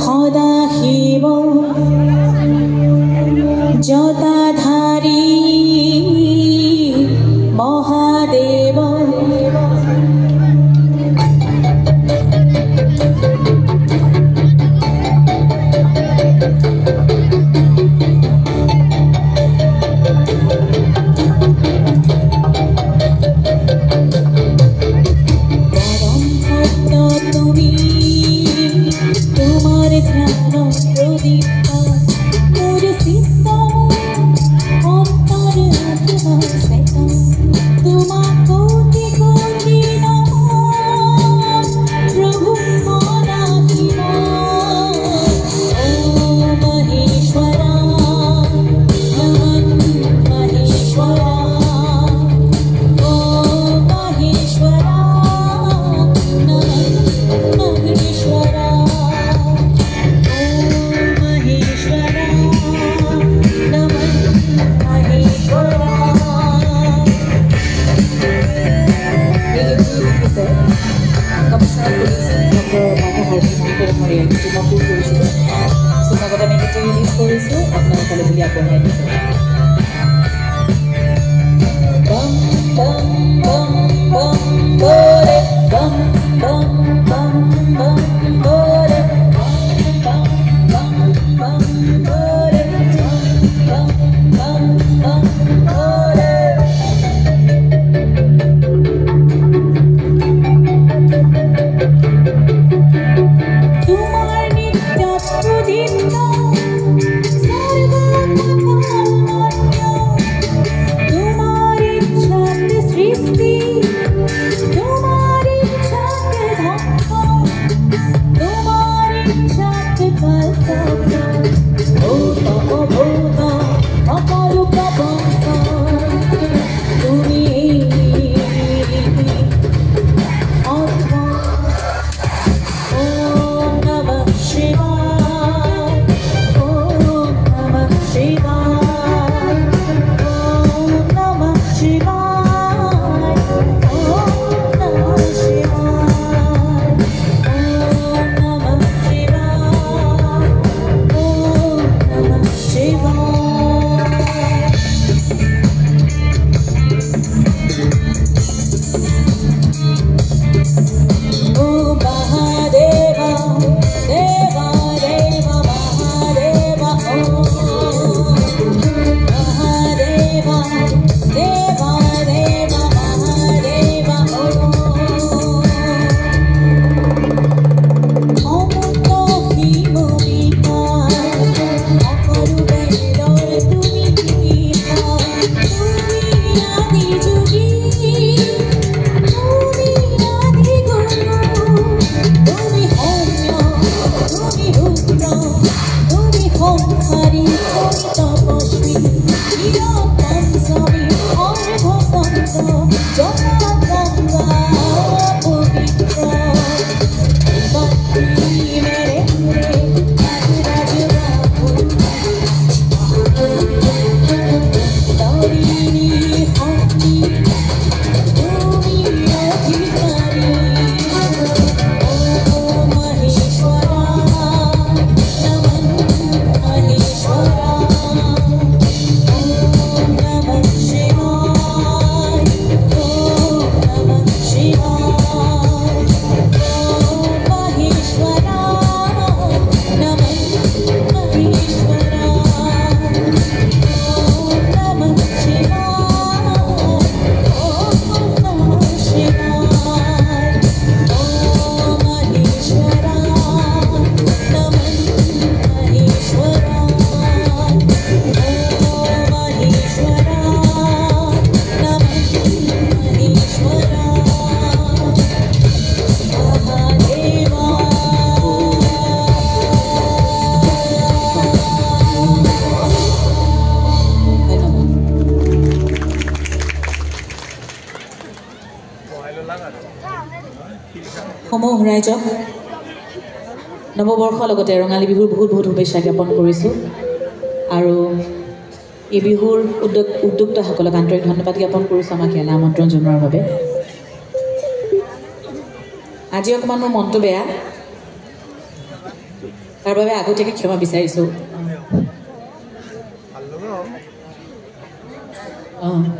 সদা শিৱ জটাধাৰী মহাদেৱ সমূহ ৰাইজক নৱবৰ্ষৰ লগতে ৰঙালী বিহুৰ বহুত বহুত শুভেচ্ছা জ্ঞাপন কৰিছোঁ আৰু এই বিহুৰ উদ্যোক্তাসকলক আন্তৰিক ধন্যবাদ জ্ঞাপন কৰিছোঁ আমাক ইয়ালৈ আমন্ত্ৰণ জনোৱাৰ বাবে। আজি অকণমান মোৰ মনটো বেয়া তাৰ বাবে আগতীয়াকৈ ক্ষমা বিচাৰিছোঁ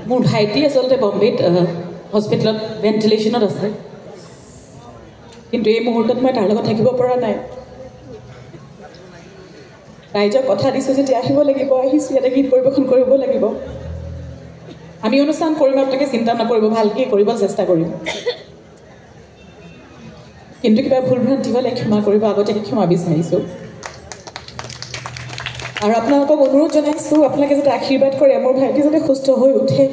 মোৰ ভাইটি আচলতে বম্বেত হস্পিটেলত ভেণ্টিলেশ্যনত আছে কিন্তু এই মুহূৰ্তত মই তাৰ লগত থাকিব পৰা নাই ৰাইজক কথা দিছোঁ যেতিয়া আহিব লাগিব আহিছোঁ ইয়াতে গীত পৰিৱেশন কৰিব লাগিব আমি অনুষ্ঠান কৰিম আপোনালোকে চিন্তা নকৰিব ভালকৈ কৰিব চেষ্টা কৰিম কিন্তু কিবা ভুল ভ্ৰান্তি হ'লে ক্ষমা কৰিব আগতীয়াকৈ ক্ষমা বিচাৰিছোঁ আৰু আপোনালোকক অনুৰোধ জনাইছোঁ আপোনালোকে যাতে আশীৰ্বাদ কৰে মোৰ ভাইটি যাতে সুস্থ হৈ উঠে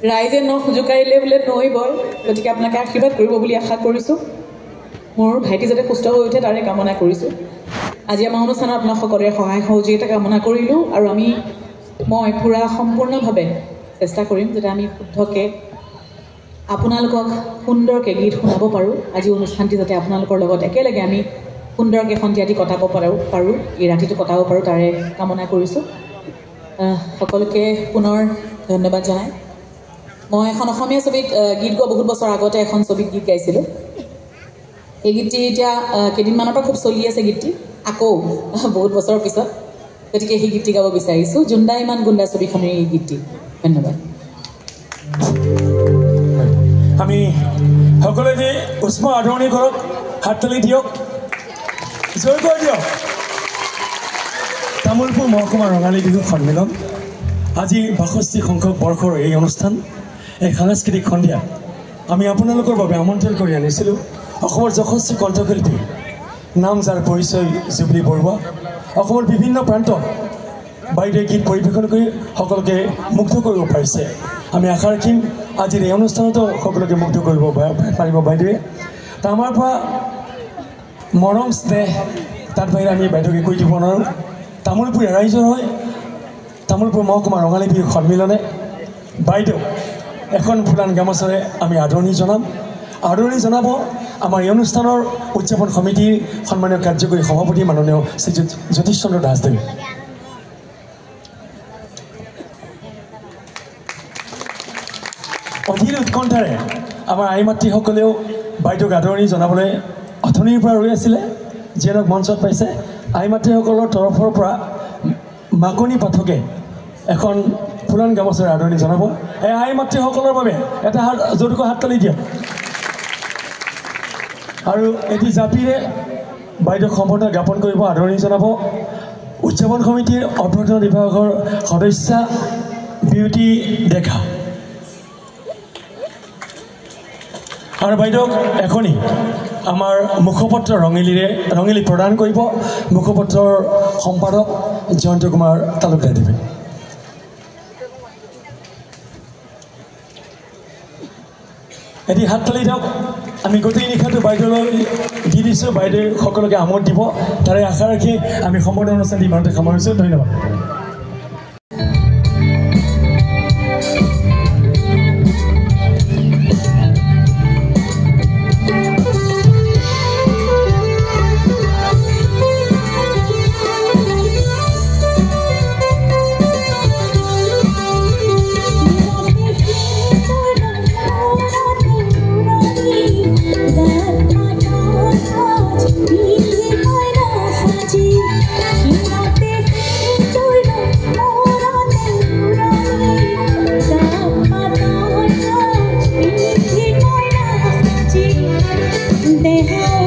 ৰাইজে জোকাৰিলে বোলে নৈ বয় গতিকে আপোনালোকে আশীৰ্বাদ কৰিব বুলি আশা কৰিছোঁ মোৰ ভাইটি যাতে সুস্থ হৈ উঠে তাৰে কামনা কৰিছোঁ আজি আমাৰ অনুষ্ঠানত আপোনাক সকলোৰে সহায় সহযোগিতা কামনা কৰিলোঁ আৰু মই পূৰা সম্পূৰ্ণভাৱে চেষ্টা কৰিম যাতে আমি শুদ্ধকৈ আপোনালোকক সুন্দৰকৈ গীত শুনাব পাৰোঁ আজি অনুষ্ঠানটি যাতে আপোনালোকৰ লগত একেলগে আমি সুন্দৰকৈ সন্ধিয়াটি কটাব পাৰোঁ এই ৰাতিটো কটাব পাৰোঁ তাৰে কামনা কৰিছোঁ সকলোকে পুনৰ ধন্যবাদ জনাই মই এখন অসমীয়া ছবিত গীত গোৱা বহুত বছৰ আগতে এখন ছবিত গীত গাইছিলোঁ এই গীতটি এতিয়া কেইদিনমানৰ পৰা খুব চলি আছে গীতটি আকৌ বহুত বছৰৰ পিছত গতিকে সেই গীতটি গাব বিচাৰিছোঁ জুণ্ডা ইমান গুণ্ডা ছবিখনৰ এই গীতটি ধন্যবাদ আমি সকলোৱে উষ্ম আদৰণি কৰক হাত তালি দিয়ক জয় কৰি দিয়ক তামোলপুৰ মহকুমা ৰঙালী বিহু সন্মিলন আজি ৬২ সংখ্যক বৰ্ষৰ এই অনুষ্ঠান এই সাংস্কৃতিক সন্ধিয়া আমি আপোনালোকৰ বাবে আমন্ত্ৰণ কৰি আনিছিলোঁ অসমৰ যশস্বী কণ্ঠশিল্পী নাম যাৰ পৰিচয় জুবলি বৰুৱা অসমৰ বিভিন্ন প্ৰান্তত বাইদেৱে গীত পৰিৱেশন কৰি সকলোকে মুগ্ধ কৰিব পাৰিছে আমি আশা ৰাখিম আজিৰ এই অনুষ্ঠানতো সকলোকে মুগ্ধ কৰিব পাৰিব বাইদেৱে তো আমাৰ পৰা মৰম স্নেহ তাত বাহিৰে আমি বাইদেউকে কৈ দিব নোৱাৰোঁ তামোলপুৰীয়া ৰাইজৰ হয় তামোলপুৰ মহকুমা ৰঙালী বিহু সন্মিলনে বাইদেউ এখন ফুলান গামোচাৰে আমি আদৰণি জনাব আমাৰ এই অনুষ্ঠানৰ উদযাপন সমিতিৰ সন্মানীয় কাৰ্যকৰী সভাপতি মাননীয় শ্ৰী জ্যোতিষ চন্দ্ৰ দাসদেৱ অধীৰ উৎকণ্ঠাৰে আমাৰ আই মাতৃসকলেও বাইদেউক আদৰণি জনাবলৈ অথনিৰ পৰা ৰৈ আছিলে যিহেতু মঞ্চত পাইছে আই মাতৃসকলৰ তৰফৰ পৰা মাকনি পাঠকে এখন ফুলান গামোচাৰে আদৰণি জনাব এই আই মাতৃসকলৰ বাবে এটা জোৰকৈ হাত তালি দিয়ক আৰু এটি জাপিৰে বাইদেউক সম্বৰ্ধনা জ্ঞাপন কৰিব আদৰণি জনাব উদযাপন সমিতিৰ অভ্যৰ্থনা বিভাগৰ সদস্যা বিউটি ডেকা আৰু বাইদেউক এখনি আমাৰ মুখপত্ৰ ৰঙেলি প্ৰদান কৰিব মুখপত্ৰৰ সম্পাদক জয়ন্ত কুমাৰ তালুকদাৰদেৱে এটি হাত তালি দিয়ক আমি গোটেই নিশাটো বাইদেউলৈ দি দিছোঁ বাইদেৱে সকলোকে আমোদ দিব তাৰে আশা ৰাখি আমি সম্বৰ্ধনা অনুষ্ঠান ইমানতে সামৰিছোঁ ধন্যবাদ they have